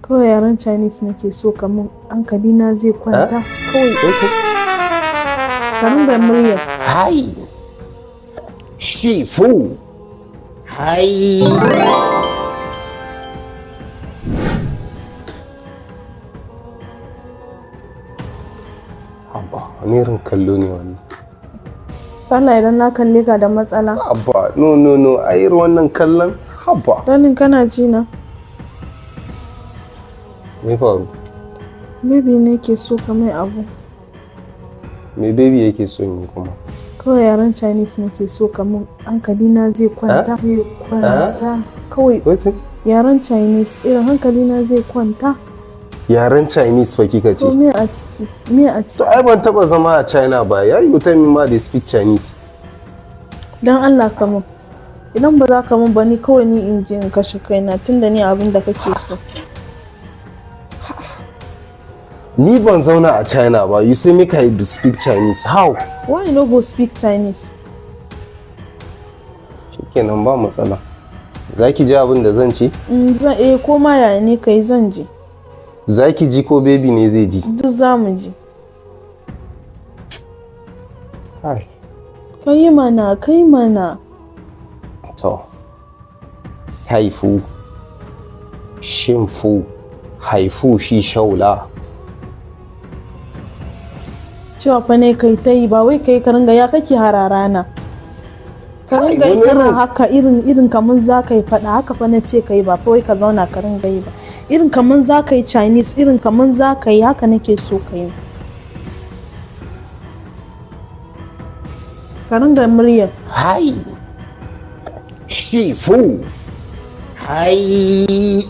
Kawai yaran Chinese nake so kamun hankali na zai kwanta. Kawai ka ringa murya. Hai. Shifu. Hai. Abba, wani irin kallo ne wannan? Allah idan na kalle ka da matsala. Abba, no, a irin wannan kallon? Abba. Danin kana ji na? Me faru? Baby ne ke so ka mai abu. Me baby yake so yi kuma? Kawai yaran Chinese nake so kamun hankali na zai kwanta. Zai kwanta. Kawai yaran Chinese irin hankali na zai kwanta. Yaren Chinese fa kika ce? To me a ciki? Me a ciki? To ai ban taba zama a China ba. Ya yi tell me ma they speak Chinese. Dan Allah ka mun. Idan ba za ka mun ba ni kawai ni in je in kashe kaina tunda ni abin da kake so. Ni ban zauna a China ba. You say make I do speak Chinese. How? Why you no go speak Chinese? Shikenan ba matsala. Za ki ji abin da zan ce? Ko ma yaya ne kai zan ji. Za ki ji ko baby ne zai ji? Duk za mu ji. Hai. Kai mana. To. Haifu. Shimfu. Haifu shi shaula. Cewa fa ne kai ta yi ba wai kai ka ringa ya kake hararana. Ka ringa irin haka irin kaman za ka yi faɗa haka fa na ce kai ba fa wai ka zauna ka ringa yi ba. Irin kaman za ka yi Chinese irin kaman za ka yi haka nake so ka yi. Ka ringa murya. Hai. Shifu. Hai.